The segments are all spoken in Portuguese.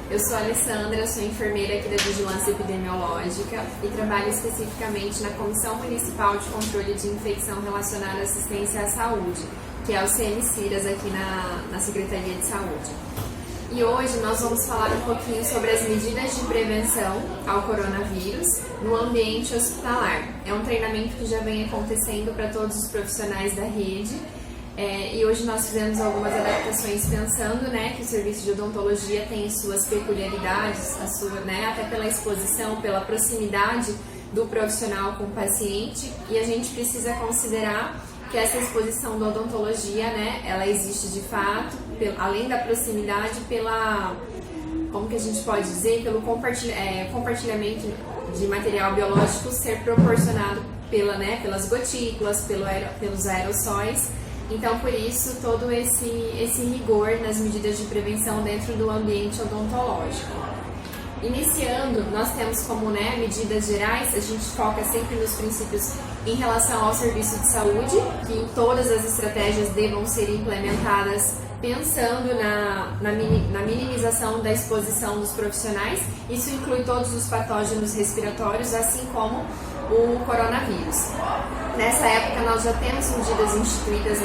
Eu sou a Alessandra, sou enfermeira aqui da Vigilância Epidemiológica e trabalho especificamente na Comissão Municipal de Controle de Infecção Relacionada à Assistência à Saúde, que é o CM-CIRAS aqui na Secretaria de Saúde. E hoje nós vamos falar um pouquinho sobre as medidas de prevenção ao coronavírus no ambiente hospitalar. É um treinamento que já vem acontecendo para todos os profissionais da rede. E hoje nós fizemos algumas adaptações pensando que o serviço de odontologia tem suas peculiaridades, até pela exposição, pela proximidade do profissional com o paciente, e a gente precisa considerar que essa exposição da odontologia, ela existe de fato, além da proximidade, como que a gente pode dizer, pelo compartilhamento de material biológico ser proporcionado pelas gotículas, pelos aerossóis. Então, por isso, todo esse rigor nas medidas de prevenção dentro do ambiente odontológico. Iniciando, nós temos como medidas gerais, a gente foca sempre nos princípios em relação ao serviço de saúde, que todas as estratégias devam ser implementadas pensando na minimização da exposição dos profissionais. Isso inclui todos os patógenos respiratórios, assim como o coronavírus. Nessa época nós já temos medidas instituídas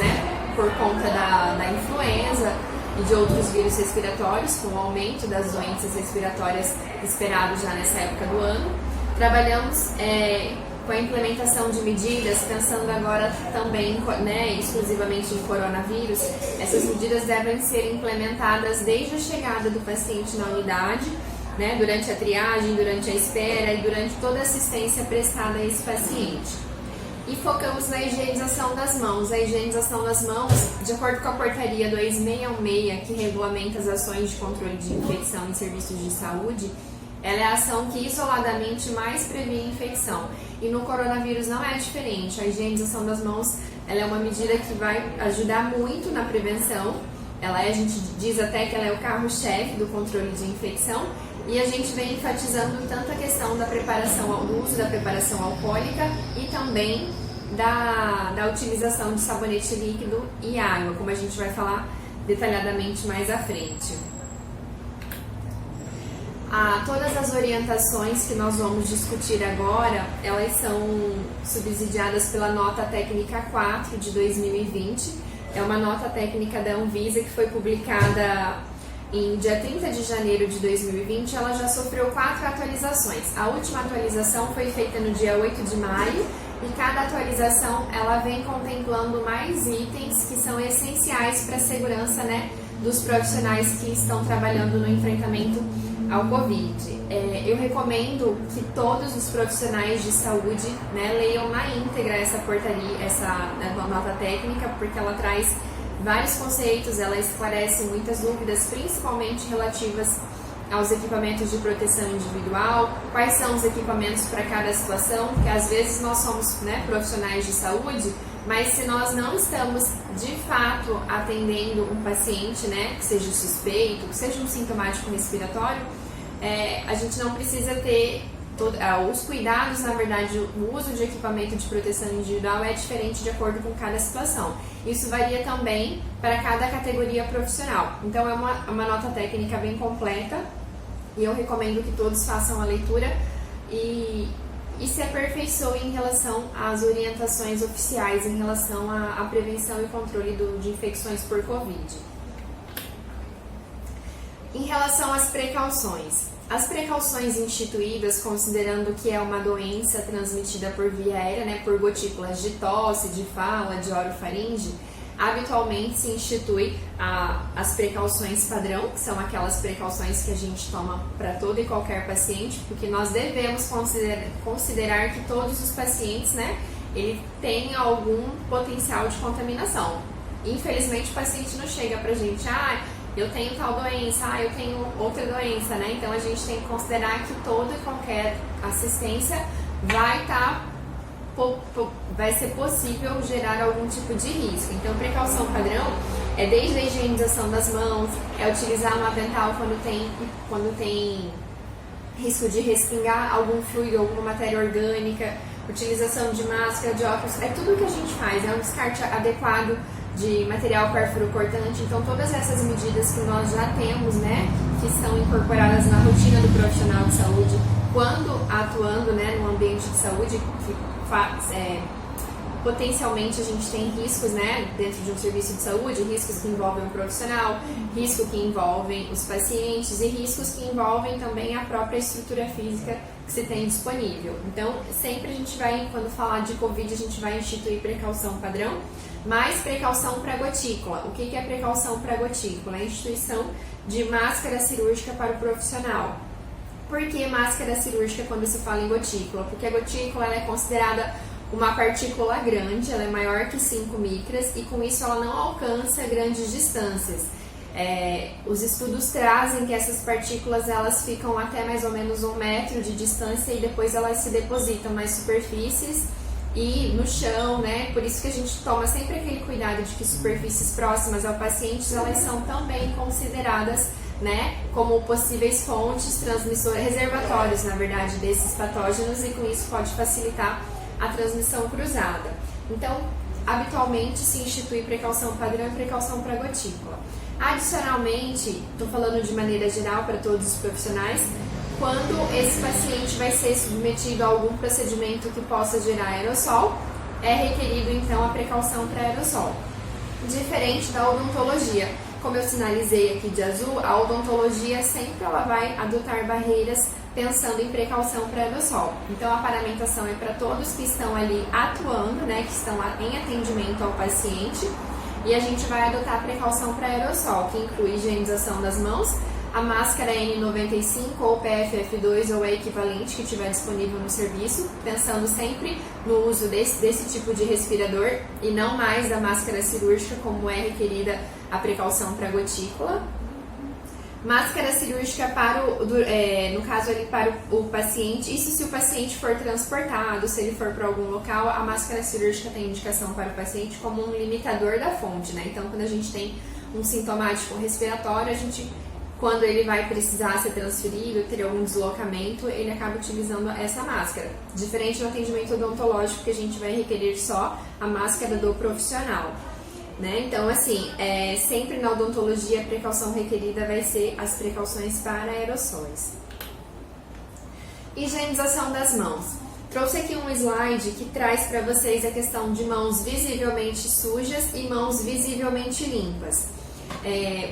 por conta da influenza e de outros vírus respiratórios, com o aumento das doenças respiratórias esperado já nessa época do ano. Trabalhamos com a implementação de medidas, pensando agora também exclusivamente em coronavírus. Essas medidas devem ser implementadas desde a chegada do paciente na unidade, durante a triagem, durante a espera e durante toda a assistência prestada a esse paciente. E focamos na higienização das mãos. A higienização das mãos, de acordo com a portaria 2616, que regulamenta as ações de controle de infecção em serviços de saúde, ela é a ação que isoladamente mais previne infecção. E no coronavírus não é diferente. A higienização das mãos ela é uma medida que vai ajudar muito na prevenção. A gente diz até que ela é o carro-chefe do controle de infecção. E a gente vem enfatizando tanto a questão da preparação, do uso da preparação alcoólica e também da utilização de sabonete líquido e água, como a gente vai falar detalhadamente mais à frente. Todas as orientações que nós vamos discutir agora, elas são subsidiadas pela Nota Técnica 4 de 2020. É uma nota técnica da Anvisa que foi publicada em dia 30 de janeiro de 2020. Ela já sofreu 4 atualizações. A última atualização foi feita no dia 8 de maio e cada atualização ela vem contemplando mais itens que são essenciais para a segurança dos profissionais que estão trabalhando no enfrentamento ao Covid. Eu recomendo que todos os profissionais de saúde leiam na íntegra essa portaria, essa nota técnica, porque ela traz vários conceitos, ela esclarece muitas dúvidas, principalmente relativas aos equipamentos de proteção individual, quais são os equipamentos para cada situação, porque às vezes nós somos profissionais de saúde, mas se nós não estamos de fato atendendo um paciente, que seja suspeito, que seja um sintomático respiratório, a gente não precisa ter os cuidados, na verdade, o uso de equipamento de proteção individual é diferente de acordo com cada situação. Isso varia também para cada categoria profissional. Então, é uma nota técnica bem completa e eu recomendo que todos façam a leitura e se aperfeiçoem em relação às orientações oficiais em relação à prevenção e controle de infecções por Covid. Em relação às precauções. As precauções instituídas, considerando que é uma doença transmitida por via aérea, por gotículas de tosse, de fala, de orofaringe, habitualmente se institui as precauções padrão, que são aquelas precauções que a gente toma para todo e qualquer paciente, porque nós devemos considerar que todos os pacientes, ele tem algum potencial de contaminação. Infelizmente, o paciente não chega pra gente, eu tenho tal doença, eu tenho outra doença, Então a gente tem que considerar que toda e qualquer assistência vai ser possível gerar algum tipo de risco. Então, precaução padrão é desde a higienização das mãos, é utilizar um avental quando tem risco de respingar algum fluido, alguma matéria orgânica, utilização de máscara, de óculos, é tudo que a gente faz, é um descarte adequado de material perfuro-cortante. Então, todas essas medidas que nós já temos, né, que são incorporadas na rotina do profissional de saúde, quando atuando, né, no ambiente de saúde, potencialmente a gente tem riscos, né, dentro de um serviço de saúde, riscos que envolvem o profissional, riscos que envolvem os pacientes e riscos que envolvem também a própria estrutura física que se tem disponível. Então, sempre a gente vai, quando falar de Covid, a gente vai instituir precaução padrão, mais precaução para gotícula. O que é precaução para gotícula? É a instituição de máscara cirúrgica para o profissional. Por que máscara cirúrgica quando se fala em gotícula? Porque a gotícula ela é considerada uma partícula grande, ela é maior que 5 micras e com isso ela não alcança grandes distâncias. Os estudos trazem que essas partículas elas ficam até mais ou menos 1 metro de distância e depois elas se depositam nas superfícies e no chão, né? Por isso que a gente toma sempre aquele cuidado de que superfícies próximas ao paciente elas são também consideradas, né, como possíveis fontes transmissoras, reservatórios, na verdade, desses patógenos e com isso pode facilitar a transmissão cruzada. Então, habitualmente se institui precaução padrão e precaução para gotícula. Adicionalmente, estou falando de maneira geral para todos os profissionais, quando esse paciente vai ser submetido a algum procedimento que possa gerar aerossol, é requerido então a precaução para aerossol. Diferente da odontologia, como eu sinalizei aqui de azul, a odontologia sempre ela vai adotar barreiras pensando em precaução para aerossol. Então a paramentação é para todos que estão ali atuando, né, que estão em atendimento ao paciente, e a gente vai adotar a precaução para aerossol, que inclui higienização das mãos, a máscara N95 ou PFF2 ou a equivalente que estiver disponível no serviço, pensando sempre no uso desse tipo de respirador e não mais da máscara cirúrgica, como é requerida a precaução para a gotícula. Máscara cirúrgica no caso ali para o paciente, isso se o paciente for transportado, se ele for para algum local, a máscara cirúrgica tem indicação para o paciente como um limitador da fonte, né? Então, quando a gente tem um sintomático respiratório, quando ele vai precisar ser transferido, ter algum deslocamento, ele acaba utilizando essa máscara. Diferente do atendimento odontológico, que a gente vai requerer só a máscara do profissional. Né? Então, assim, sempre na odontologia a precaução requerida vai ser as precauções para aerossóis. Higienização das mãos. Trouxe aqui um slide que traz para vocês a questão de mãos visivelmente sujas e mãos visivelmente limpas.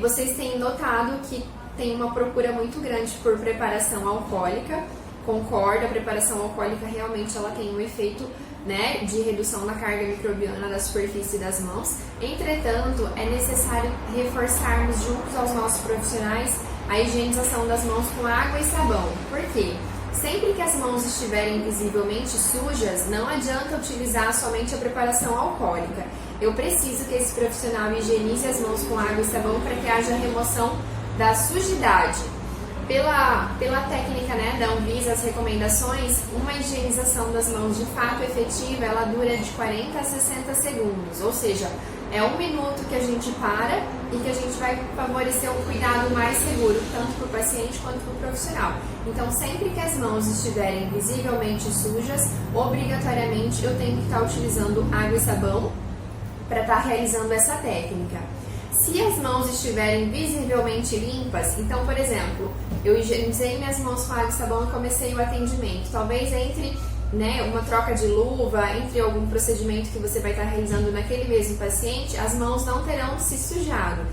Vocês têm notado que tem uma procura muito grande por preparação alcoólica. Concordo, a preparação alcoólica realmente ela tem um efeito, né, de redução da carga microbiana da superfície das mãos. Entretanto, é necessário reforçarmos juntos aos nossos profissionais a higienização das mãos com água e sabão. Por quê? Sempre que as mãos estiverem visivelmente sujas, não adianta utilizar somente a preparação alcoólica. Eu preciso que esse profissional higienize as mãos com água e sabão para que haja remoção da sujidade. Pela técnica, né, da Anvisa, as recomendações, uma higienização das mãos de fato efetiva, ela dura de 40 a 60 segundos, ou seja, é 1 minuto que a gente para e que a gente vai favorecer um cuidado mais seguro, tanto para o paciente quanto para o profissional. Então, sempre que as mãos estiverem visivelmente sujas, obrigatoriamente eu tenho que estar utilizando água e sabão para estar realizando essa técnica. Se as mãos estiverem visivelmente limpas, então, por exemplo, eu higienizei minhas mãos com água e sabão e comecei o atendimento. Talvez entre, né, uma troca de luva, entre algum procedimento que você vai estar realizando naquele mesmo paciente, as mãos não terão se sujado.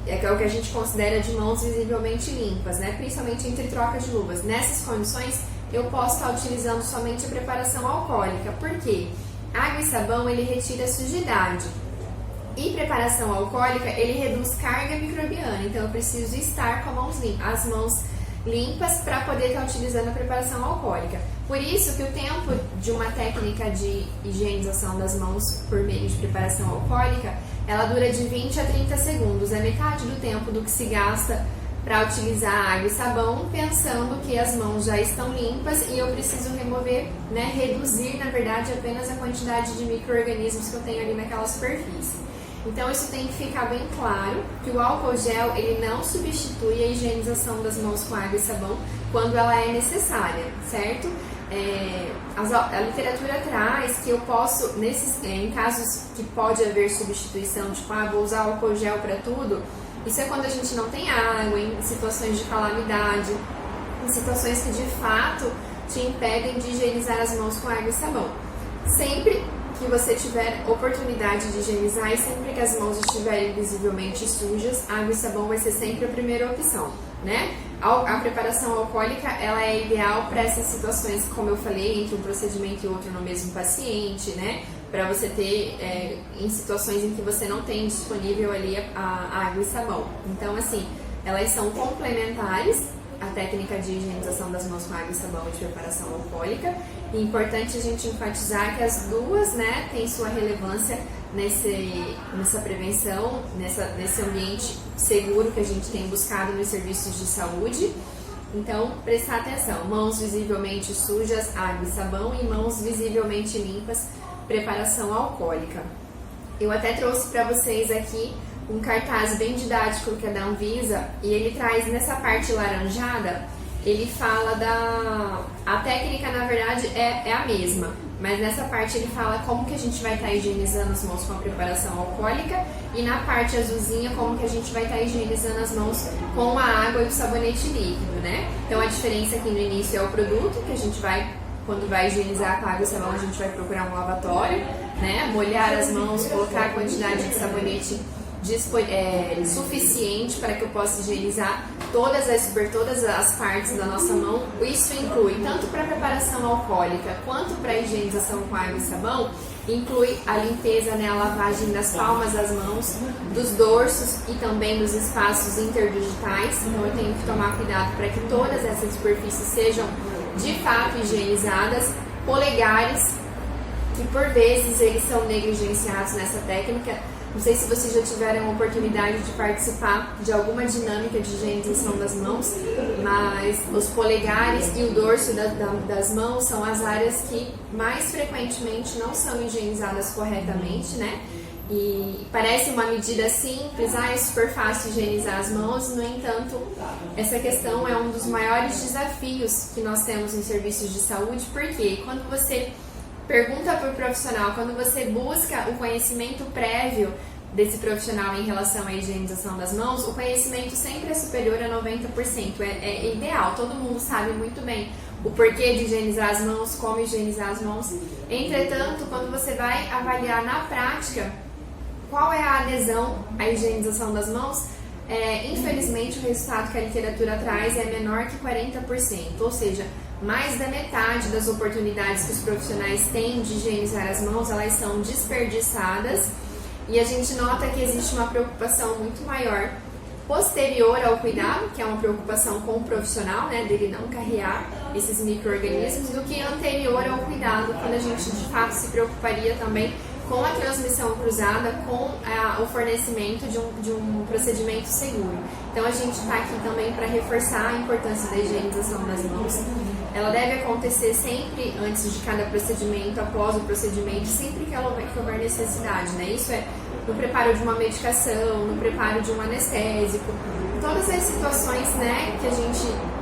É o que a gente considera de mãos visivelmente limpas, né, principalmente entre troca de luvas. Nessas condições, eu posso estar utilizando somente a preparação alcoólica. Por quê? Água e sabão, ele retira a sujidade. E preparação alcoólica, ele reduz carga microbiana, então eu preciso estar com as mãos limpas para poder estar utilizando a preparação alcoólica. Por isso que o tempo de uma técnica de higienização das mãos por meio de preparação alcoólica, ela dura de 20 a 30 segundos, é metade do tempo do que se gasta para utilizar água e sabão, pensando que as mãos já estão limpas e eu preciso remover, né, reduzir, na verdade, apenas a quantidade de micro-organismos que eu tenho ali naquela superfície. Então, isso tem que ficar bem claro, que o álcool gel, ele não substitui a higienização das mãos com água e sabão quando ela é necessária, certo? a literatura traz que eu posso, em casos que pode haver substituição, tipo, vou usar álcool gel para tudo, isso é quando a gente não tem água, em situações de calamidade, em situações que de fato te impedem de higienizar as mãos com água e sabão. Sempre que você tiver oportunidade de higienizar e sempre que as mãos estiverem visivelmente sujas, água e sabão vai ser sempre a primeira opção, né? A preparação alcoólica, ela é ideal para essas situações, como eu falei, entre um procedimento e outro no mesmo paciente, né? Para você ter em situações em que você não tem disponível ali a água e sabão. Então, assim, elas são complementares à técnica de higienização das mãos com água e sabão e de preparação alcoólica. E é importante a gente enfatizar que as duas, né, têm sua relevância nessa prevenção, nesse ambiente seguro que a gente tem buscado nos serviços de saúde. Então, prestar atenção, mãos visivelmente sujas, água e sabão, e mãos visivelmente limpas, preparação alcoólica. Eu até trouxe para vocês aqui um cartaz bem didático que é da Anvisa, e ele traz nessa parte laranjada, ele fala a técnica, na verdade, é a mesma, mas nessa parte ele fala como que a gente vai estar higienizando as mãos com a preparação alcoólica, e na parte azulzinha como que a gente vai estar higienizando as mãos com a água e o sabonete líquido, né? Então a diferença aqui no início é o produto, que a gente vai, quando vai higienizar com água e sabão, a gente vai procurar um lavatório, né? Molhar as mãos, colocar a quantidade de sabonete suficiente para que eu possa higienizar todas as partes da nossa mão. Isso inclui tanto para preparação alcoólica quanto para higienização com água e sabão, inclui a limpeza, né, a lavagem das palmas das mãos, dos dorsos e também dos espaços interdigitais. Então eu tenho que tomar cuidado para que todas essas superfícies sejam de fato higienizadas. Polegares, que por vezes eles são negligenciados nessa técnica. Não sei se vocês já tiveram a oportunidade de participar de alguma dinâmica de higienização das mãos, mas os polegares e o dorso das mãos são as áreas que mais frequentemente não são higienizadas corretamente, né? E parece uma medida simples, é super fácil higienizar as mãos, no entanto, essa questão é um dos maiores desafios que nós temos em serviços de saúde, porque quando você pergunta para o profissional, quando você busca o conhecimento prévio desse profissional em relação à higienização das mãos, o conhecimento sempre é superior a 90%. É ideal, todo mundo sabe muito bem o porquê de higienizar as mãos, como higienizar as mãos. Entretanto, quando você vai avaliar na prática qual é a adesão à higienização das mãos, infelizmente o resultado que a literatura traz é menor que 40%, ou seja, mais da metade das oportunidades que os profissionais têm de higienizar as mãos, elas são desperdiçadas, e a gente nota que existe uma preocupação muito maior posterior ao cuidado, que é uma preocupação com o profissional, né, dele não carregar esses micro-organismos, do que anterior ao cuidado, quando a gente de fato se preocuparia também com a transmissão cruzada, com o fornecimento de um procedimento seguro. Então a gente está aqui também para reforçar a importância da higienização das mãos. Ela deve acontecer sempre antes de cada procedimento, após o procedimento, sempre que houver necessidade, né? Isso é no preparo de uma medicação, no preparo de um anestésico, todas as situações, né, que a gente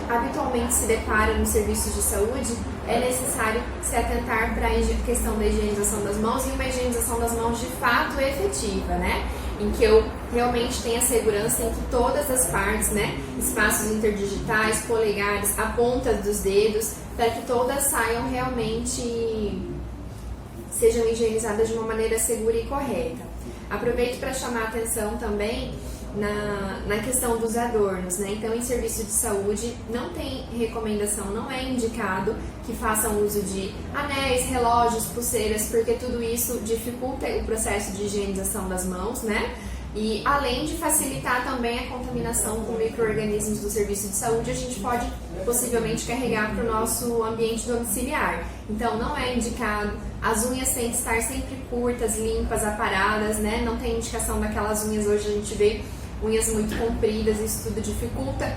habitualmente se depara nos serviços de saúde, é necessário se atentar para a questão da higienização das mãos, e uma higienização das mãos de fato efetiva, né? Em que eu realmente tenha segurança em que todas as partes, né, espaços interdigitais, polegares, a ponta dos dedos, para que todas saiam realmente, sejam higienizadas de uma maneira segura e correta. Aproveito para chamar a atenção também na questão dos adornos, né? Então, em serviço de saúde, não tem recomendação, não é indicado que façam uso de anéis, relógios, pulseiras, porque tudo isso dificulta o processo de higienização das mãos, né? E além de facilitar também a contaminação com micro-organismos do serviço de saúde, a gente pode possivelmente carregar para o nosso ambiente domiciliar. Então, não é indicado. As unhas têm que estar sempre curtas, limpas, aparadas, né? Não tem indicação daquelas unhas, hoje a gente vê unhas muito compridas, isso tudo dificulta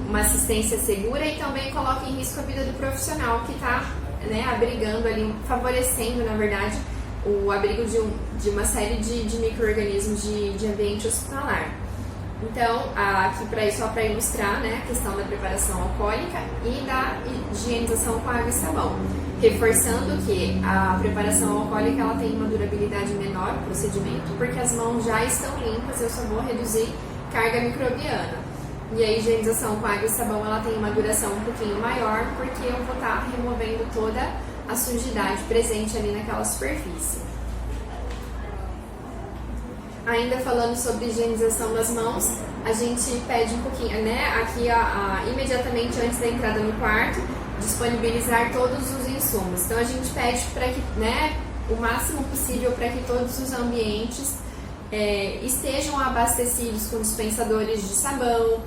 uma assistência segura e também coloca em risco a vida do profissional que está, né, abrigando ali, favorecendo, na verdade, o abrigo de uma série de micro-organismos de ambiente hospitalar. Então, aqui só para ilustrar, né, a questão da preparação alcoólica e da higienização com água e sabão. Reforçando que a preparação alcoólica ela tem uma durabilidade menor, o procedimento, porque as mãos já estão limpas, eu só vou reduzir carga microbiana. E a higienização com água e sabão ela tem uma duração um pouquinho maior, porque eu vou estar removendo toda a sujidade presente ali naquela superfície. Ainda falando sobre higienização das mãos, a gente pede um pouquinho, né, aqui imediatamente antes da entrada no quarto, disponibilizar todos os insumos. Então a gente pede para que, né, o máximo possível para que todos os ambientes estejam abastecidos com dispensadores de sabão,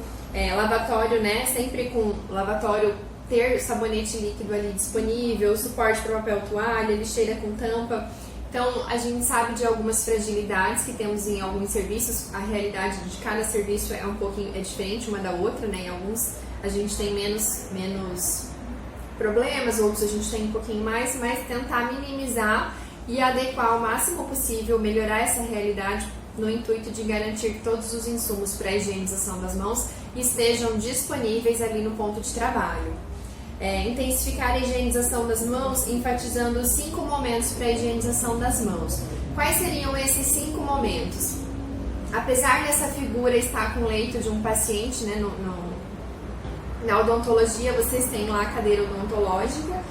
lavatório, né, sempre com lavatório, ter sabonete líquido ali disponível, suporte para papel toalha, lixeira com tampa. Então, a gente sabe de algumas fragilidades que temos em alguns serviços, a realidade de cada serviço é um pouquinho diferente uma da outra, né? Em alguns a gente tem menos problemas, outros a gente tem um pouquinho mais, mas tentar minimizar e adequar ao máximo possível, melhorar essa realidade no intuito de garantir que todos os insumos para a higienização das mãos estejam disponíveis ali no ponto de trabalho. Intensificar a higienização das mãos, enfatizando os 5 momentos para a higienização das mãos. Quais seriam esses 5 momentos? Apesar dessa figura estar com o leito de um paciente, né, na odontologia vocês têm lá a cadeira odontológica,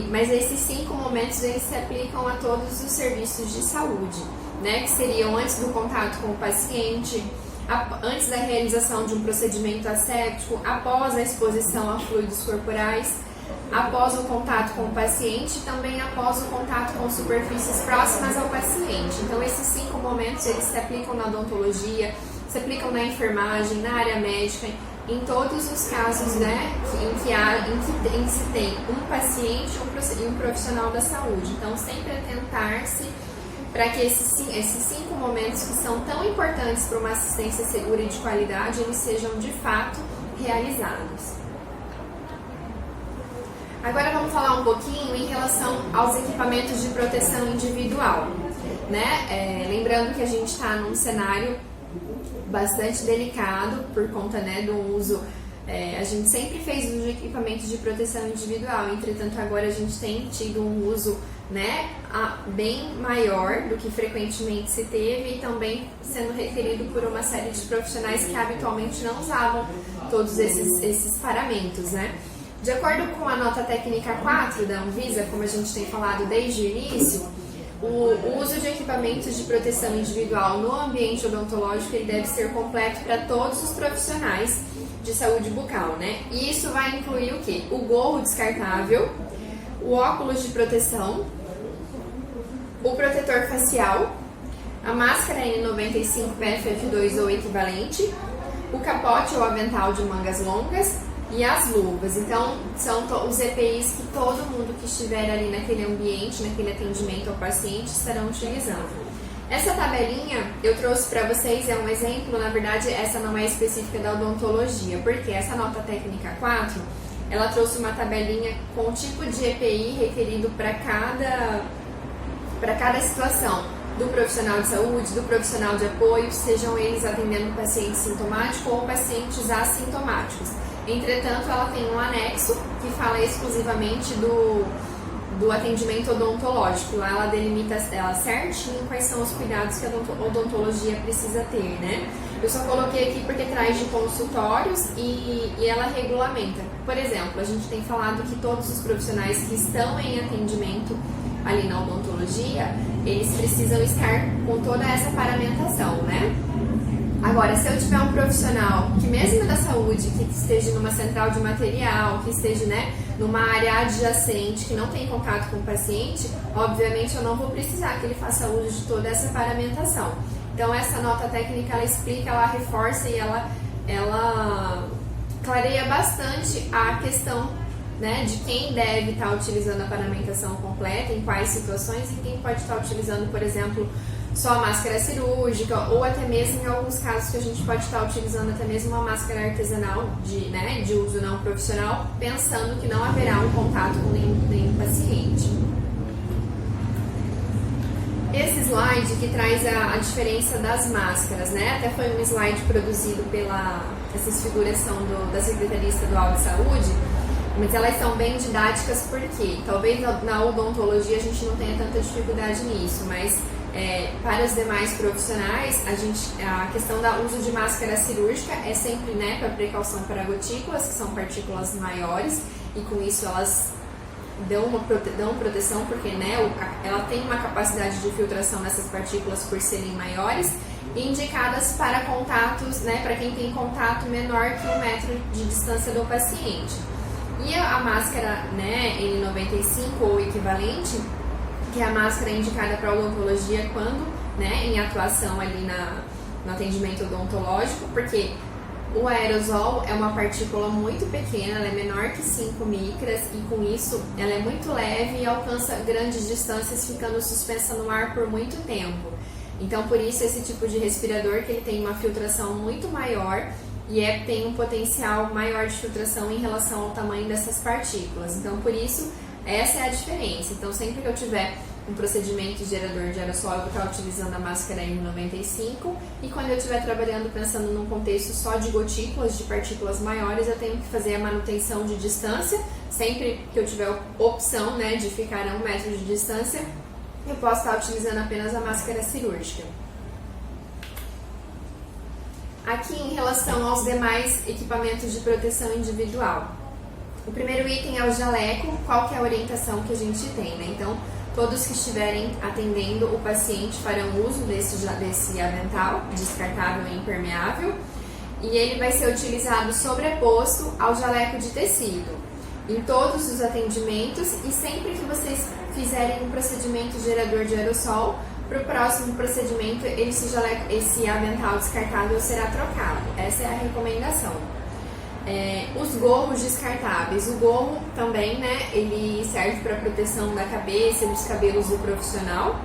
mas esses 5 momentos eles se aplicam a todos os serviços de saúde, né, que seriam antes do contato com o paciente, antes da realização de um procedimento asséptico, após a exposição a fluidos corporais, após o contato com o paciente e também após o contato com superfícies próximas ao paciente. Então esses 5 momentos eles se aplicam na odontologia, se aplicam na enfermagem, na área médica, em todos os casos, né, em que se tem um paciente e um profissional da saúde. Então sempre atentar-se para que esses 5 momentos que são tão importantes para uma assistência segura e de qualidade, eles sejam de fato realizados. Agora vamos falar um pouquinho em relação aos equipamentos de proteção individual, né? Lembrando que a gente está num cenário bastante delicado por conta, né, do uso. A gente sempre fez uso de equipamentos de proteção individual, entretanto agora a gente tem tido um uso, né, bem maior do que frequentemente se teve e também sendo requerido por uma série de profissionais que habitualmente não usavam todos esses paramentos, né? De acordo com a nota técnica 4 da Anvisa, como a gente tem falado desde o início, o uso de equipamentos de proteção individual no ambiente odontológico ele deve ser completo para todos os profissionais de saúde bucal, né? E isso vai incluir o quê? O gorro descartável, o óculos de proteção, o protetor facial, a máscara N95 PFF2 ou equivalente, o capote ou avental de mangas longas e as luvas. Então, são os EPIs que todo mundo que estiver ali naquele ambiente, naquele atendimento ao paciente, estarão utilizando. Essa tabelinha eu trouxe para vocês, é um exemplo, na verdade essa não é específica da odontologia, porque essa nota técnica 4, ela trouxe uma tabelinha com o tipo de EPI requerido para cada situação, do profissional de saúde, do profissional de apoio, sejam eles atendendo paciente sintomático ou pacientes assintomáticos. Entretanto, ela tem um anexo que fala exclusivamente do atendimento odontológico. Lá ela delimita certinho quais são os cuidados que a odontologia precisa ter, né? Eu só coloquei aqui porque traz de consultórios e ela regulamenta. Por exemplo, a gente tem falado que todos os profissionais que estão em atendimento ali na odontologia, eles precisam estar com toda essa paramentação, né? Agora, se eu tiver um profissional que mesmo da saúde, que esteja numa central de material, que esteja, né, numa área adjacente, que não tem contato com o paciente, obviamente eu não vou precisar que ele faça uso de toda essa paramentação. Então, essa nota técnica, ela explica, ela reforça e ela clareia bastante a questão, né, de quem deve estar utilizando a paramentação completa, em quais situações, e quem pode estar utilizando, por exemplo, só a máscara cirúrgica, ou até mesmo em alguns casos que a gente pode estar utilizando até mesmo uma máscara artesanal de uso não profissional, pensando que não haverá um contato com nenhum paciente. Esse slide que traz a diferença das máscaras, né? Até foi um slide produzido essas figuras são da Secretaria Estadual de Saúde, mas elas são bem didáticas porque talvez na odontologia a gente não tenha tanta dificuldade nisso, mas para os demais profissionais, a questão do uso de máscara cirúrgica é sempre, né, para precaução para gotículas, que são partículas maiores, e com isso elas dão proteção, porque, né, ela tem uma capacidade de filtração nessas partículas por serem maiores, e indicadas para contatos, né, para quem tem contato menor que 1 metro de distância do paciente. E a máscara, né, N95 ou equivalente, que é a máscara indicada para odontologia quando, né, em atuação ali no atendimento odontológico, porque o aerosol é uma partícula muito pequena, ela é menor que 5 micras e com isso ela é muito leve e alcança grandes distâncias, ficando suspensa no ar por muito tempo. Então, por isso, esse tipo de respirador que ele tem uma filtração muito maior e tem um potencial maior de filtração em relação ao tamanho dessas partículas. Então, por isso, essa é a diferença. Então, sempre que eu tiver um procedimento gerador de aerossol, eu vou estar utilizando a máscara N95, e quando eu estiver trabalhando pensando num contexto só de gotículas, de partículas maiores, eu tenho que fazer a manutenção de distância. Sempre que eu tiver opção, né, de ficar a 1 metro de distância, eu posso estar utilizando apenas a máscara cirúrgica. Aqui, em relação aos demais equipamentos de proteção individual, o primeiro item é o jaleco. Qual que é a orientação que a gente tem, né? Então, todos que estiverem atendendo o paciente farão uso desse avental descartável e impermeável, e ele vai ser utilizado sobreposto ao jaleco de tecido em todos os atendimentos, e sempre que vocês fizerem um procedimento gerador de aerossol, para o próximo procedimento esse avental descartável será trocado. Essa é a recomendação. Os gorros descartáveis. O gorro também, né, ele serve para proteção da cabeça e dos cabelos do profissional.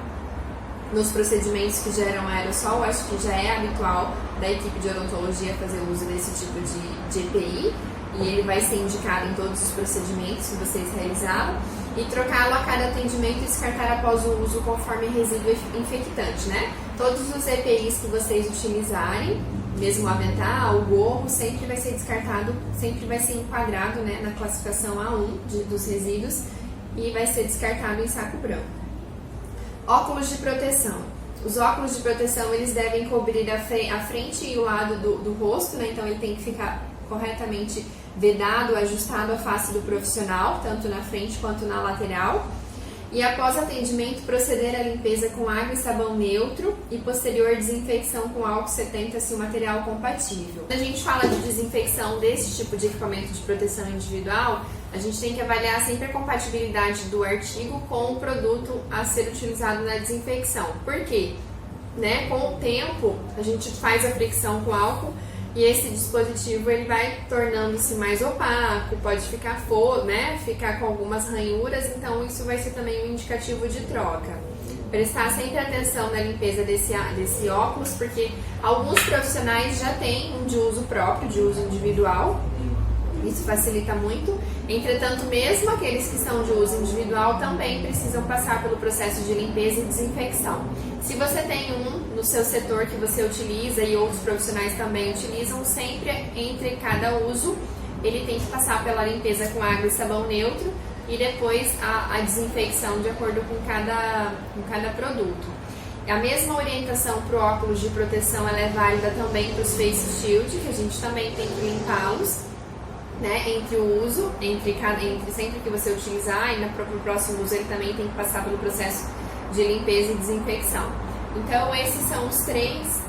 Nos procedimentos que geram aerossol, acho que já é habitual da equipe de odontologia fazer uso desse tipo de EPI, e ele vai ser indicado em todos os procedimentos que vocês realizaram, e trocá-lo a cada atendimento e descartar após o uso conforme resíduo infectante, né? Todos os EPIs que vocês utilizarem, mesmo o avental, o gorro, sempre vai ser descartado, sempre vai ser enquadrado, né, na classificação A1 dos resíduos, e vai ser descartado em saco branco. Óculos de proteção. Os óculos de proteção, eles devem cobrir a frente e o lado do rosto, né? Então ele tem que ficar corretamente vedado, ajustado à face do profissional, tanto na frente quanto na lateral. E após atendimento, proceder à limpeza com água e sabão neutro e posterior desinfecção com álcool 70 se o material compatível. Quando a gente fala de desinfecção desse tipo de equipamento de proteção individual, a gente tem que avaliar sempre a compatibilidade do artigo com o produto a ser utilizado na desinfecção. Por quê? Né? Com o tempo, a gente faz a fricção com álcool e esse dispositivo ele vai tornando-se mais opaco, pode ficar ficar com algumas ranhuras, então isso vai ser também um indicativo de troca. Prestar sempre atenção na limpeza desse óculos, porque alguns profissionais já têm um de uso próprio, de uso individual, isso facilita muito. Entretanto, mesmo aqueles que são de uso individual também precisam passar pelo processo de limpeza e desinfecção. Se você tem um no seu setor que você utiliza e outros profissionais também utilizam, sempre entre cada uso ele tem que passar pela limpeza com água e sabão neutro e depois a desinfecção de acordo com cada produto. A mesma orientação para o óculos de proteção ela é válida também para os face shield, que a gente também tem que limpá-los, né, entre o uso, entre sempre que você utilizar, e no próximo uso ele também tem que passar pelo processo de limpeza e desinfecção. Então esses são os três,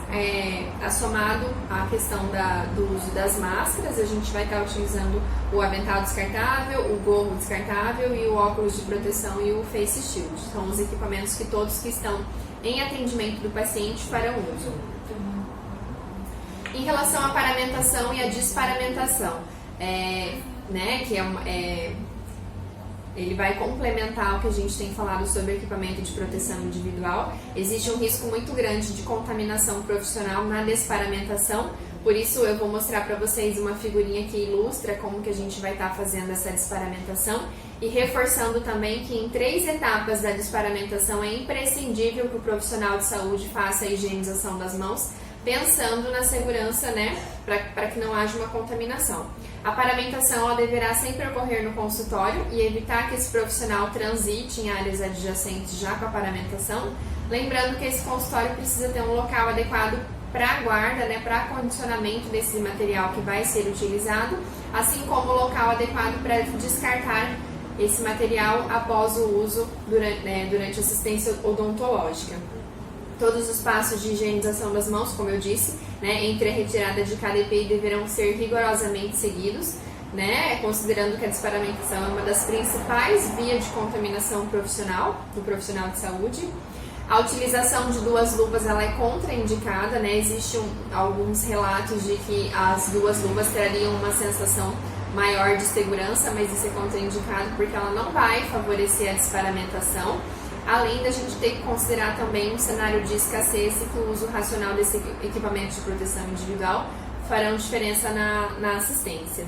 somado à questão do uso das máscaras, a gente vai estar utilizando o avental descartável, o gorro descartável e o óculos de proteção e o face shield. São os equipamentos que todos que estão em atendimento do paciente farão uso. Em relação à paramentação e à disparamentação, né, que ele vai complementar o que a gente tem falado sobre equipamento de proteção individual. Existe um risco muito grande de contaminação profissional na desparamentação, por isso eu vou mostrar para vocês uma figurinha que ilustra como que a gente vai estar fazendo essa desparamentação e reforçando também que em 3 etapas da desparamentação é imprescindível que o profissional de saúde faça a higienização das mãos, pensando na segurança, né, para que não haja uma contaminação. A paramentação ela deverá sempre ocorrer no consultório e evitar que esse profissional transite em áreas adjacentes já com a paramentação. Lembrando que esse consultório precisa ter um local adequado para a guarda, né, para acondicionamento desse material que vai ser utilizado, assim como o local adequado para descartar esse material após o uso durante assistência odontológica. Todos os passos de higienização das mãos, como eu disse, né, entre a retirada de cada EPI deverão ser rigorosamente seguidos, né, considerando que a desparamentação é uma das principais vias de contaminação profissional, do profissional de saúde. A utilização de 2 luvas ela é contraindicada, né, existem alguns relatos de que as 2 luvas trariam uma sensação maior de segurança, mas isso é contraindicado porque ela não vai favorecer a desparamentação. Além da gente ter que considerar também um cenário de escassez e que o uso racional desse equipamento de proteção individual farão diferença na assistência.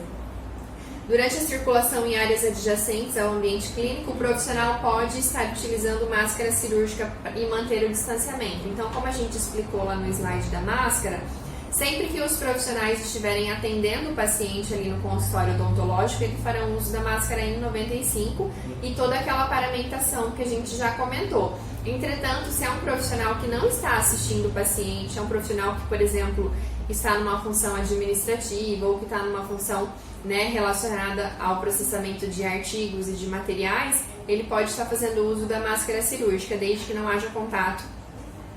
Durante a circulação em áreas adjacentes ao ambiente clínico, o profissional pode estar utilizando máscara cirúrgica e manter o distanciamento. Então, como a gente explicou lá no slide da máscara, sempre que os profissionais estiverem atendendo o paciente ali no consultório odontológico, eles farão uso da máscara N95 e toda aquela paramentação que a gente já comentou. Entretanto, se é um profissional que não está assistindo o paciente, é um profissional que, por exemplo, está numa função administrativa ou que está numa função, né, relacionada ao processamento de artigos e de materiais, ele pode estar fazendo uso da máscara cirúrgica, desde que não haja contato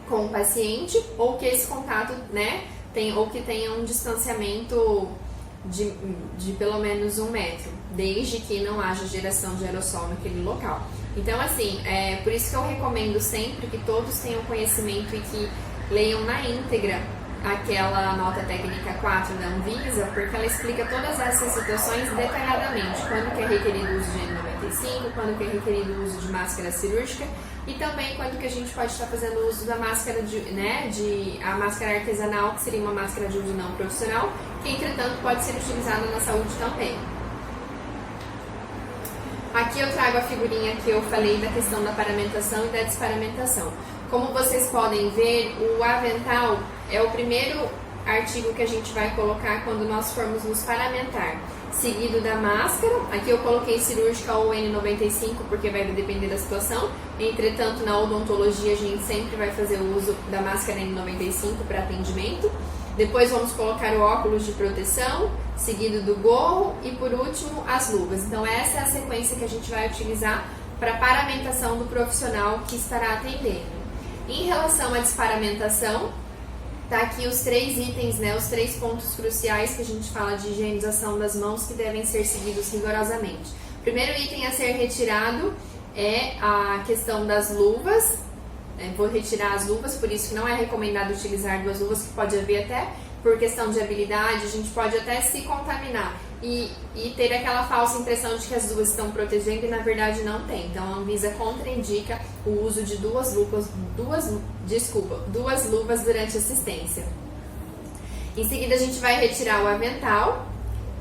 com o paciente ou que esse contato, né, ou que tenha um distanciamento de pelo menos 1 metro, desde que não haja geração de aerossol naquele local. Então, assim, por isso que eu recomendo sempre que todos tenham conhecimento e que leiam na íntegra aquela nota técnica 4 da Anvisa, porque ela explica todas essas situações detalhadamente, quando que é requerido o uso de N95, quando que é requerido o uso de máscara cirúrgica e também quando que a gente pode estar fazendo uso da máscara a máscara artesanal, que seria uma máscara de uso não profissional, que entretanto pode ser utilizada na saúde também. Aqui eu trago a figurinha que eu falei da questão da paramentação e da desparamentação. Como vocês podem ver, o avental é o primeiro artigo que a gente vai colocar quando nós formos nos paramentar, seguido da máscara. Aqui eu coloquei cirúrgica ou N95 porque vai depender da situação. Entretanto, na odontologia a gente sempre vai fazer o uso da máscara N95 para atendimento. Depois vamos colocar o óculos de proteção, seguido do gorro e por último as luvas. Então essa é a sequência que a gente vai utilizar para a paramentação do profissional que estará atendendo. Em relação à desparamentação, tá aqui os 3 itens, né, os 3 pontos cruciais que a gente fala de higienização das mãos que devem ser seguidos rigorosamente. O primeiro item a ser retirado é a questão das luvas. Vou retirar as luvas, por isso que não é recomendado utilizar 2 luvas, que pode haver até por questão de habilidade, a gente pode até se contaminar e ter aquela falsa impressão de que as luvas estão protegendo e na verdade não tem. Então a Anvisa contraindica o uso de 2 luvas durante a assistência. Em seguida a gente vai retirar o avental.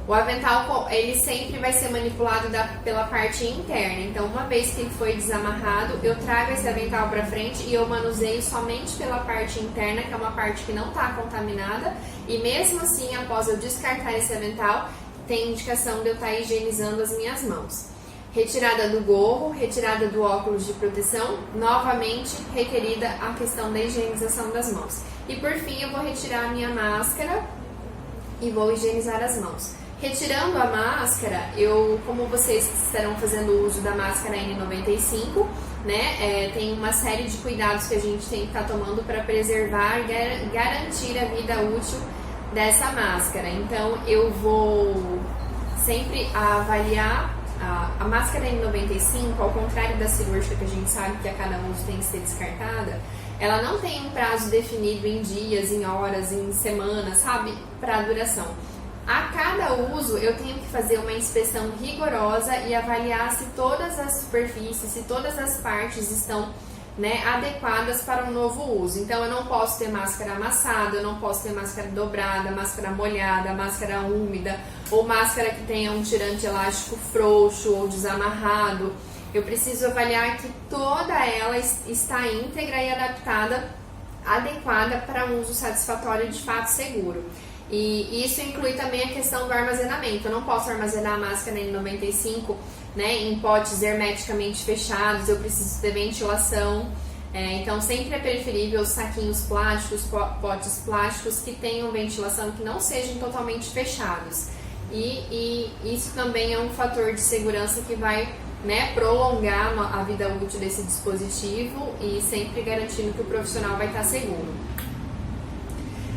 O avental ele sempre vai ser manipulado pela parte interna, então uma vez que ele foi desamarrado, eu trago esse avental para frente e eu manuseio somente pela parte interna, que é uma parte que não está contaminada, e mesmo assim, após eu descartar esse avental, tem indicação de eu estar higienizando as minhas mãos. Retirada do gorro, retirada do óculos de proteção, novamente requerida a questão da higienização das mãos. E por fim, eu vou retirar a minha máscara e vou higienizar as mãos. Retirando a máscara, como vocês estarão fazendo uso da máscara N95, né, tem uma série de cuidados que a gente tem que estar tomando para preservar e garantir a vida útil dessa máscara. Então, eu vou sempre avaliar a máscara N95, ao contrário da cirúrgica, que a gente sabe que a cada uso tem que ser descartada, ela não tem um prazo definido em dias, em horas, em semanas, sabe, para a duração. A cada uso, eu tenho que fazer uma inspeção rigorosa e avaliar se todas as superfícies, se todas as partes estão, né, adequadas para um novo uso. Então, eu não posso ter máscara amassada, eu não posso ter máscara dobrada, máscara molhada, máscara úmida, ou máscara que tenha um tirante elástico frouxo ou desamarrado. Eu preciso avaliar que toda ela está íntegra e adaptada, adequada para um uso satisfatório e de fato seguro. E isso inclui também a questão do armazenamento. Eu não posso armazenar a máscara N95, né, em potes hermeticamente fechados, eu preciso ter ventilação. Então sempre é preferível saquinhos plásticos, potes plásticos que tenham ventilação, que não sejam totalmente fechados. E isso também é um fator de segurança que vai, né, prolongar a vida útil desse dispositivo e sempre garantindo que o profissional vai estar seguro.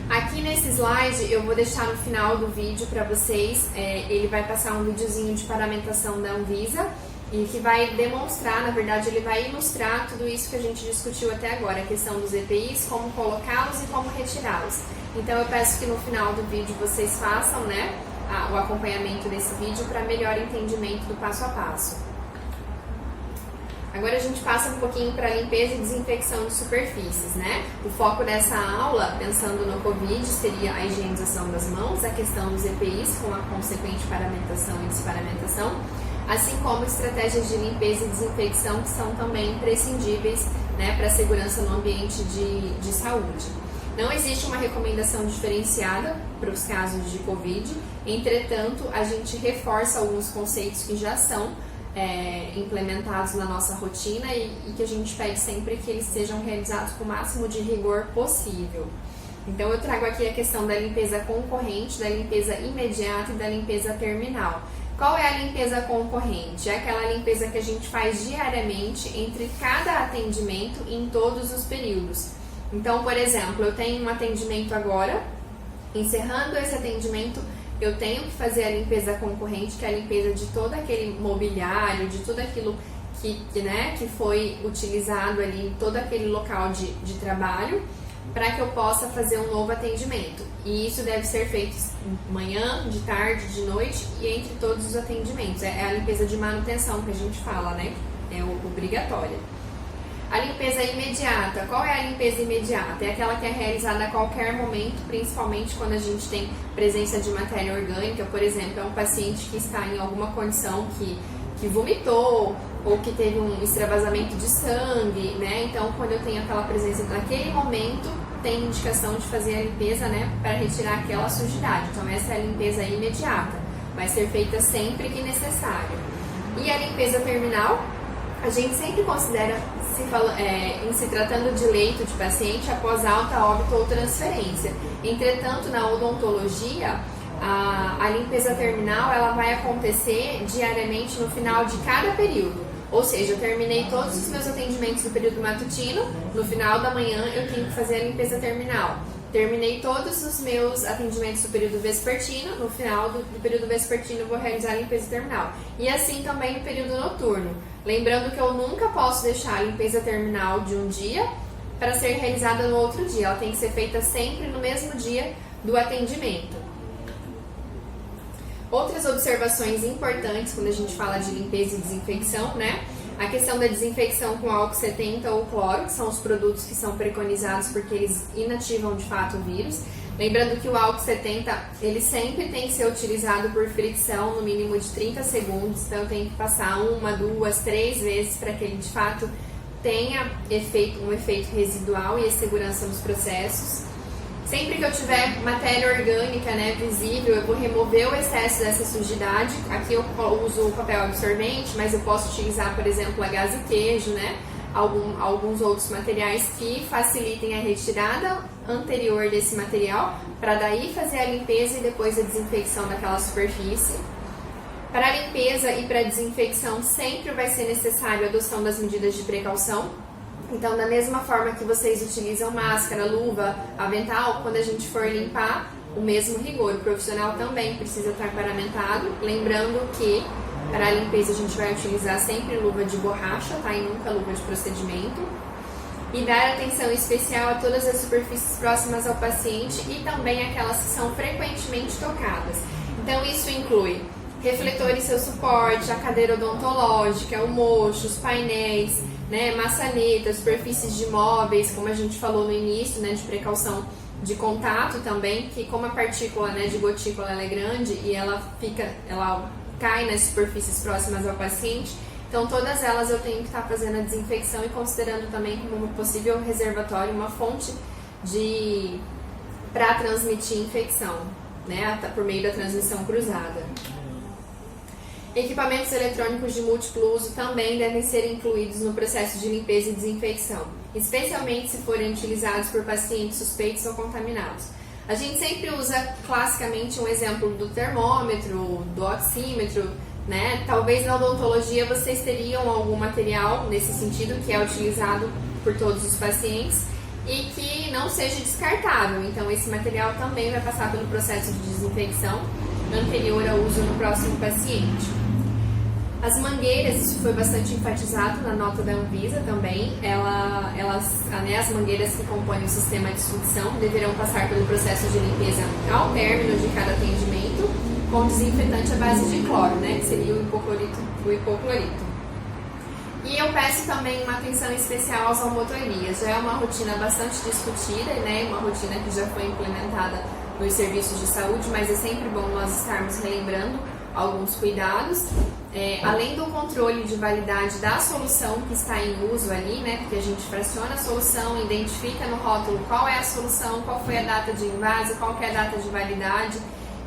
Aqui nesse slide eu vou deixar no final do vídeo para vocês, ele vai passar um videozinho de paramentação da Anvisa e que vai demonstrar, na verdade ele vai ilustrar tudo isso que a gente discutiu até agora, a questão dos EPIs, como colocá-los e como retirá-los. Então eu peço que no final do vídeo vocês façam, né, o acompanhamento desse vídeo para melhor entendimento do passo a passo. Agora a gente passa um pouquinho para limpeza e desinfecção de superfícies, né? O foco dessa aula, pensando no Covid, seria a higienização das mãos, a questão dos EPIs com a consequente paramentação e desparamentação, assim como estratégias de limpeza e desinfecção que são também imprescindíveis, né, para a segurança no ambiente de saúde. Não existe uma recomendação diferenciada para os casos de Covid, entretanto, a gente reforça alguns conceitos que já são implementados na nossa rotina e que a gente pede sempre que eles sejam realizados com o máximo de rigor possível. Então eu trago aqui a questão da limpeza concorrente, da limpeza imediata e da limpeza terminal. Qual é a limpeza concorrente? É aquela limpeza que a gente faz diariamente entre cada atendimento em todos os períodos. Então, por exemplo, eu tenho um atendimento agora, encerrando esse atendimento, eu tenho que fazer a limpeza concorrente, que é a limpeza de todo aquele mobiliário, de tudo aquilo que foi utilizado ali em todo aquele local de trabalho, para que eu possa fazer um novo atendimento. E isso deve ser feito de manhã, de tarde, de noite e entre todos os atendimentos. É a limpeza de manutenção que a gente fala, né? É obrigatória. A limpeza imediata. Qual é a limpeza imediata? É aquela que é realizada a qualquer momento, principalmente quando a gente tem presença de matéria orgânica. Por exemplo, é um paciente que está em alguma condição que vomitou ou que teve um extravasamento de sangue, né? Então, quando eu tenho aquela presença naquele momento, tem indicação de fazer a limpeza, né, para retirar aquela sujidade. Então, essa é a limpeza imediata. Vai ser feita sempre que necessário. E a limpeza terminal, a gente sempre considera, em se tratando de leito de paciente após alta, óbito ou transferência. Entretanto, na odontologia, a limpeza terminal ela vai acontecer diariamente no final de cada período. Ou seja, eu terminei todos os meus atendimentos do período matutino, no final da manhã eu tenho que fazer a limpeza terminal. Terminei todos os meus atendimentos do período vespertino, no final do período vespertino eu vou realizar a limpeza terminal. E assim também no período noturno. Lembrando que eu nunca posso deixar a limpeza terminal de um dia para ser realizada no outro dia. Ela tem que ser feita sempre no mesmo dia do atendimento. Outras observações importantes quando a gente fala de limpeza e desinfecção, né? A questão da desinfecção com álcool 70 ou cloro, que são os produtos que são preconizados porque eles inativam de fato o vírus. Lembrando que o álcool 70, ele sempre tem que ser utilizado por fricção, no mínimo de 30 segundos, então tem que passar 1, 2, 3 vezes para que ele de fato tenha um efeito residual e a segurança nos processos. Sempre que eu tiver matéria orgânica, né, visível, eu vou remover o excesso dessa sujidade. Aqui eu uso o papel absorvente, mas eu posso utilizar, por exemplo, a gás e queijo, né, alguns outros materiais que facilitem a retirada anterior desse material, para daí fazer a limpeza e depois a desinfecção daquela superfície. Para a limpeza e para a desinfecção sempre vai ser necessário a adoção das medidas de precaução. Então, da mesma forma que vocês utilizam máscara, luva, avental, quando a gente for limpar, o mesmo rigor. O profissional também precisa estar paramentado. Lembrando que para a limpeza a gente vai utilizar sempre luva de borracha, tá? E nunca luva de procedimento. e dar atenção especial a todas as superfícies próximas ao paciente e também aquelas que são frequentemente tocadas. Então isso inclui refletores e seu suporte, a cadeira odontológica, o mocho, os painéis, né, maçaneta, superfícies de móveis, como a gente falou no início, né, de precaução de contato também, que como a partícula, né, de gotícula ela é grande e ela cai nas superfícies próximas ao paciente, então todas elas eu tenho que estar fazendo a desinfecção e considerando também como um possível reservatório, uma fonte para transmitir infecção, né, por meio da transmissão cruzada. Equipamentos eletrônicos de múltiplo uso também devem ser incluídos no processo de limpeza e desinfecção, especialmente se forem utilizados por pacientes suspeitos ou contaminados. A gente sempre usa classicamente um exemplo do termômetro, do oxímetro, né? Talvez na odontologia vocês teriam algum material nesse sentido que é utilizado por todos os pacientes e que não seja descartável. Então esse material também vai passar pelo processo de desinfecção anterior ao uso no próximo paciente. As mangueiras, isso foi bastante enfatizado na nota da Anvisa também, as mangueiras que compõem o sistema de sucção deverão passar pelo processo de limpeza ao término de cada atendimento com desinfetante à base de cloro, né, que seria o hipoclorito. E eu peço também uma atenção especial às almotorias, já é uma rotina bastante discutida, né, uma rotina que já foi implementada nos serviços de saúde, mas é sempre bom nós estarmos relembrando alguns cuidados. Além do controle de validade da solução que está em uso ali, né, porque a gente fraciona a solução, identifica no rótulo qual é a solução, qual foi a data de invase, qual que é a data de validade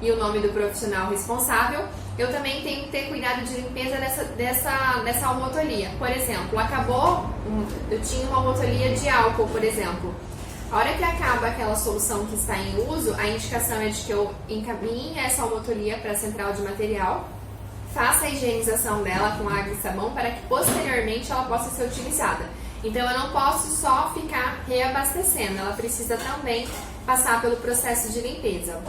e o nome do profissional responsável, eu também tenho que ter cuidado de limpeza dessa almotolia. Por exemplo, eu tinha uma almotolia de álcool, por exemplo. A hora que acaba aquela solução que está em uso, a indicação é de que eu encaminhe essa almotolia para a central de material, faça a higienização dela com água e sabão para que posteriormente ela possa ser utilizada. Então eu não posso só ficar reabastecendo, ela precisa também passar pelo processo de limpeza.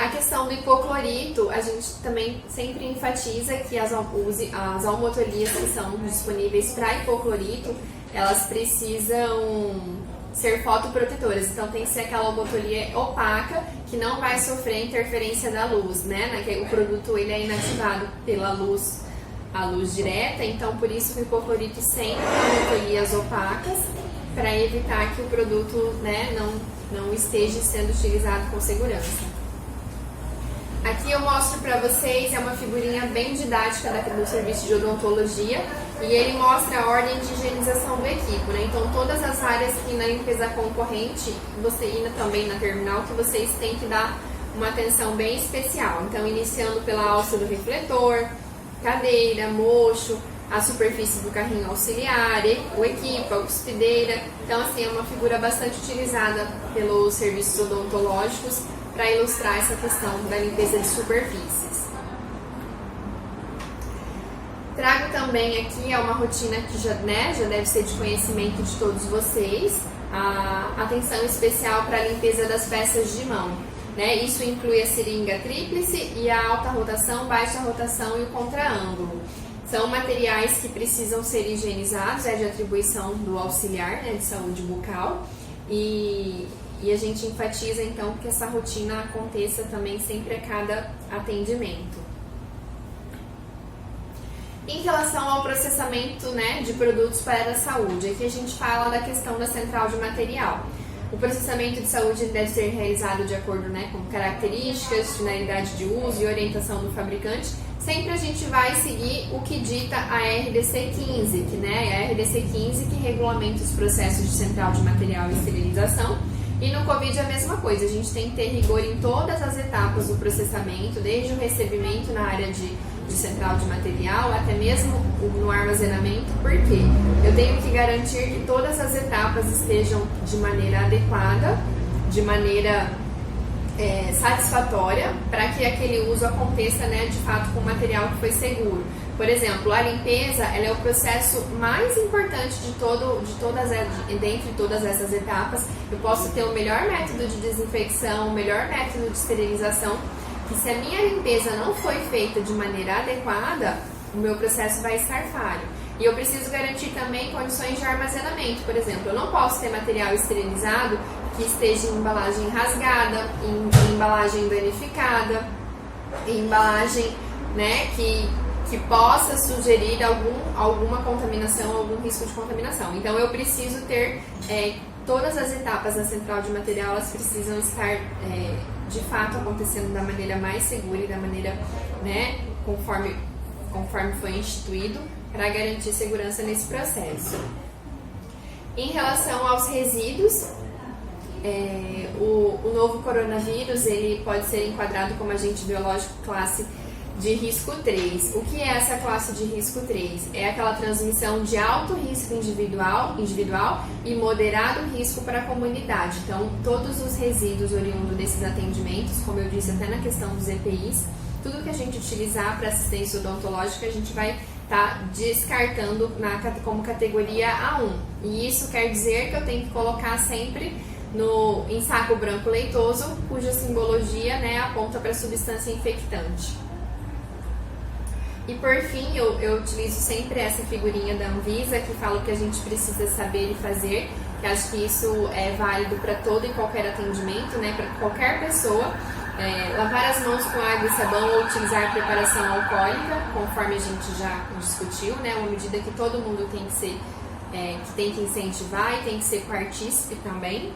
A questão do hipoclorito, a gente também sempre enfatiza que as almotolias que são disponíveis para hipoclorito, elas precisam ser fotoprotetoras, então tem que ser aquela almotolia opaca que não vai sofrer interferência da luz, né? O produto ele é inativado pela luz, a luz direta, então por isso o hipoclorito sempre almotolias opacas para evitar que o produto, né, não esteja sendo utilizado com segurança. Aqui eu mostro para vocês, é uma figurinha bem didática do serviço de odontologia e ele mostra a ordem de higienização do equipo, né? Então todas as áreas que na limpeza concorrente, e também na terminal, que vocês têm que dar uma atenção bem especial. Então iniciando pela alça do refletor, cadeira, mocho, a superfície do carrinho auxiliar, o equipo, a cuspideira. Então assim, é uma figura bastante utilizada pelos serviços odontológicos para ilustrar essa questão da limpeza de superfícies. Trago também aqui uma rotina que já deve ser de conhecimento de todos vocês, a atenção especial para a limpeza das peças de mão. Né? Isso inclui a seringa tríplice e a alta rotação, baixa rotação e o contraângulo. São materiais que precisam ser higienizados, é de atribuição do auxiliar, né, de saúde bucal, e a gente enfatiza então que essa rotina aconteça também sempre a cada atendimento. Em relação ao processamento, né, de produtos para a saúde, aqui a gente fala da questão da central de material. O processamento de saúde deve ser realizado de acordo, né, com características, finalidade de uso e orientação do fabricante. Sempre a gente vai seguir o que dita a RDC 15, a RDC 15 que regulamenta os processos de central de material e esterilização. E no Covid é a mesma coisa, a gente tem que ter rigor em todas as etapas do processamento, desde o recebimento na área de central de material, até mesmo no armazenamento, porque eu tenho que garantir que todas as etapas estejam de maneira adequada, de maneira satisfatória, para que aquele uso aconteça, né, de fato com o material que foi seguro. Por exemplo, a limpeza ela é o processo mais importante dentre todas essas etapas. Eu posso ter o melhor método de desinfecção, o melhor método de esterilização, que se a minha limpeza não foi feita de maneira adequada, o meu processo vai estar falho. E eu preciso garantir também condições de armazenamento. Por exemplo, eu não posso ter material esterilizado que esteja em embalagem rasgada, em embalagem danificada, em embalagem, né, que possa sugerir alguma contaminação, algum risco de contaminação. Então eu preciso ter todas as etapas na central de material, elas precisam estar de fato acontecendo da maneira mais segura e da maneira, né, conforme foi instituído, para garantir segurança nesse processo. Em relação aos resíduos, o novo coronavírus ele pode ser enquadrado como agente biológico classe de risco 3. O que é essa classe de risco 3? É aquela transmissão de alto risco individual e moderado risco para a comunidade. Então, todos os resíduos oriundos desses atendimentos, como eu disse até na questão dos EPIs, tudo que a gente utilizar para assistência odontológica, a gente vai estar descartando como categoria A1. E isso quer dizer que eu tenho que colocar sempre em saco branco leitoso, cuja simbologia, né, aponta para a substância infectante. E por fim, eu utilizo sempre essa figurinha da Anvisa, que fala o que a gente precisa saber e fazer, que acho que isso é válido para todo e qualquer atendimento, né, para qualquer pessoa. Lavar as mãos com água e sabão ou utilizar preparação alcoólica, conforme a gente já discutiu, né, uma medida que todo mundo tem que incentivar e tem que ser partícipe também.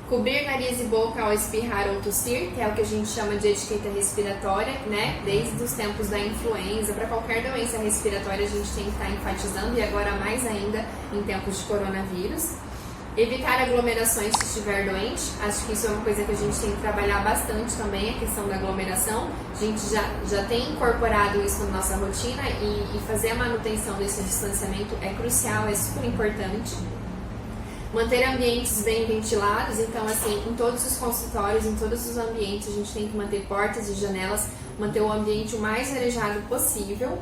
Cobrir nariz e boca ao espirrar ou tossir, que é o que a gente chama de etiqueta respiratória, né? Desde os tempos da influenza, para qualquer doença respiratória a gente tem que estar enfatizando, e agora mais ainda em tempos de coronavírus. Evitar aglomerações se estiver doente, acho que isso é uma coisa que a gente tem que trabalhar bastante também, a questão da aglomeração. A gente já tem incorporado isso na nossa rotina e fazer a manutenção desse distanciamento é crucial, é super importante. Manter ambientes bem ventilados, então assim, em todos os consultórios, em todos os ambientes, a gente tem que manter portas e janelas, manter o ambiente o mais arejado possível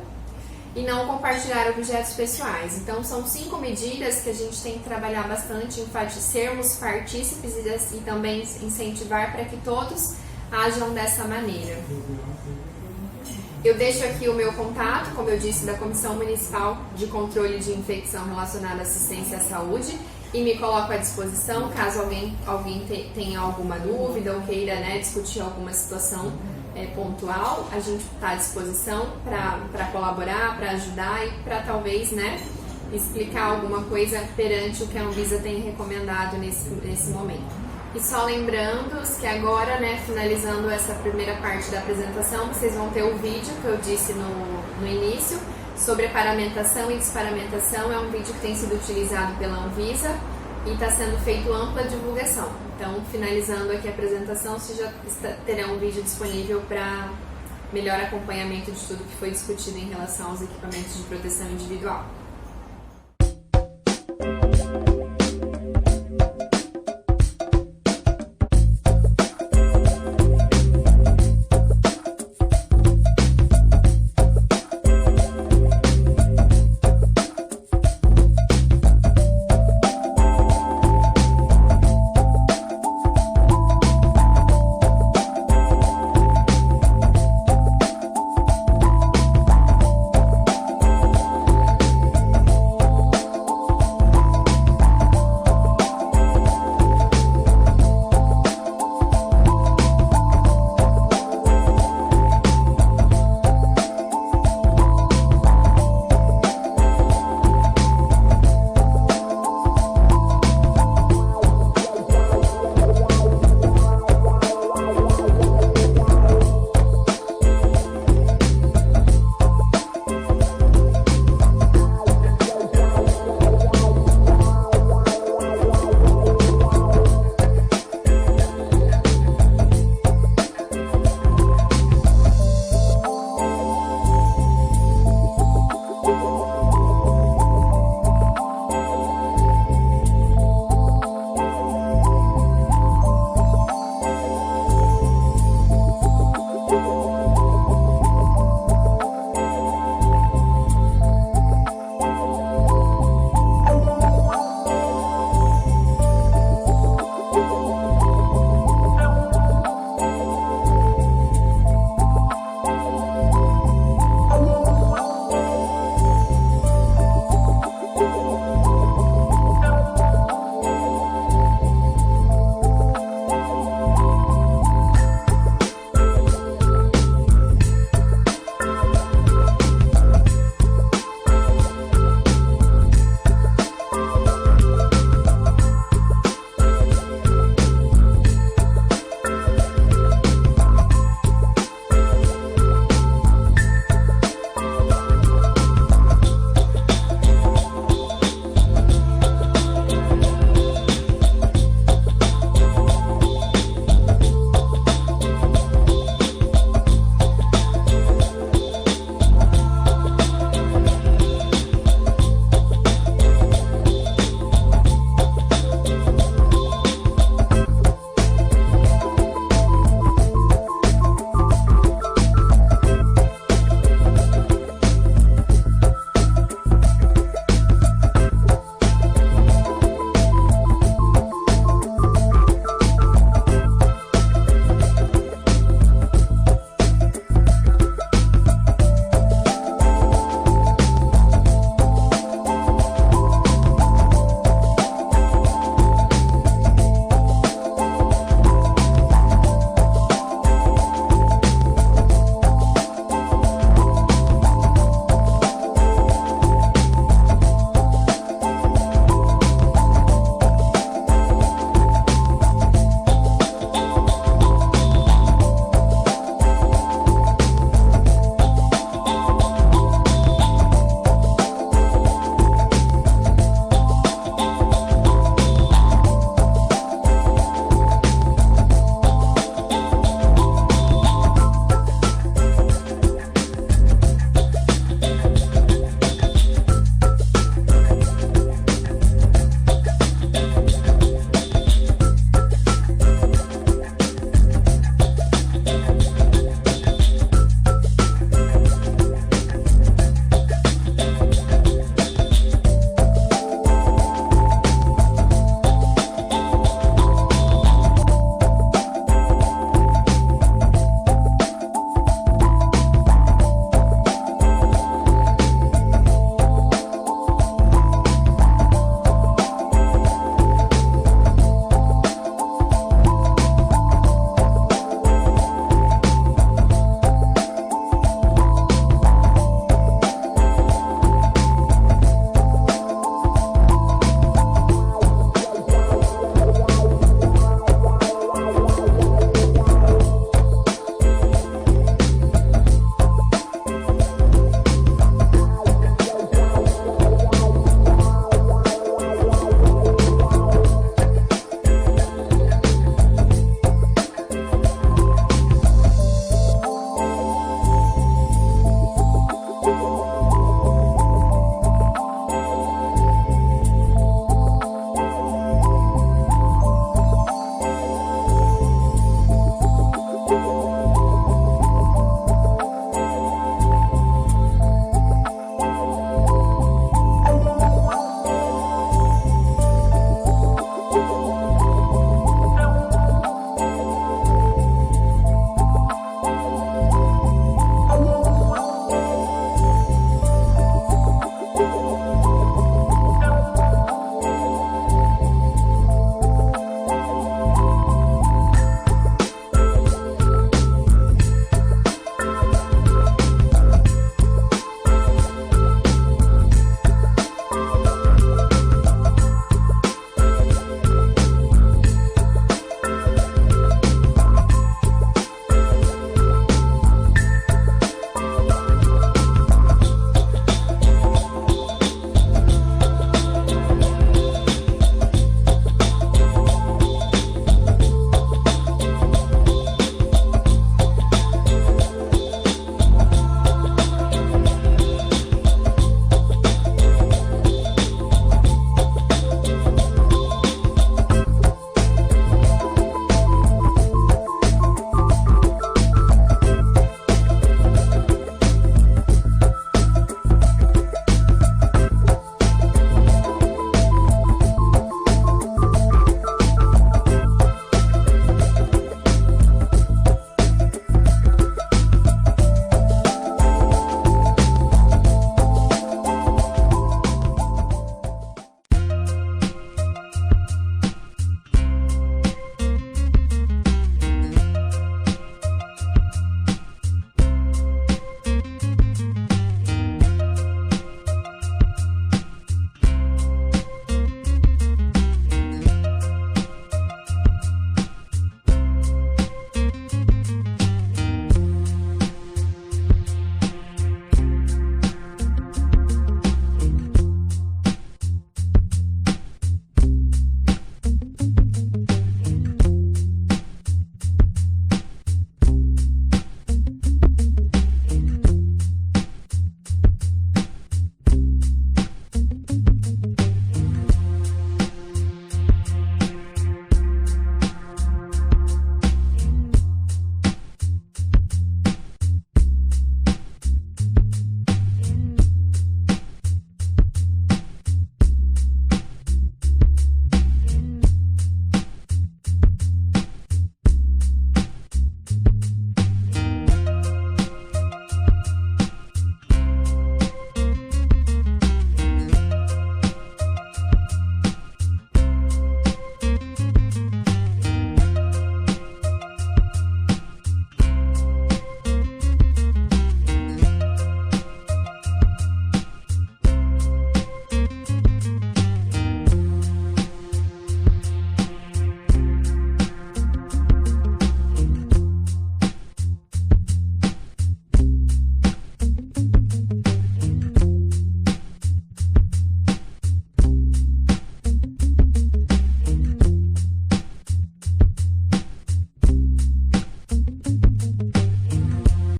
e não compartilhar objetos pessoais. Então são 5 medidas que a gente tem que trabalhar bastante, sermos partícipes e também incentivar para que todos ajam dessa maneira. Eu deixo aqui o meu contato, como eu disse, da Comissão Municipal de Controle de Infecção relacionada à assistência à saúde, e me coloco à disposição caso alguém tenha alguma dúvida ou queira, né, discutir alguma situação pontual. A gente está à disposição para colaborar, para ajudar e para talvez, né, explicar alguma coisa perante o que a Anvisa tem recomendado nesse momento. E só lembrando que agora, né, finalizando essa primeira parte da apresentação, vocês vão ter o vídeo que eu disse no início, sobre a paramentação e desparamentação. É um vídeo que tem sido utilizado pela Anvisa e está sendo feito ampla divulgação. Então, finalizando aqui a apresentação, vocês já terão um vídeo disponível para melhor acompanhamento de tudo que foi discutido em relação aos equipamentos de proteção individual.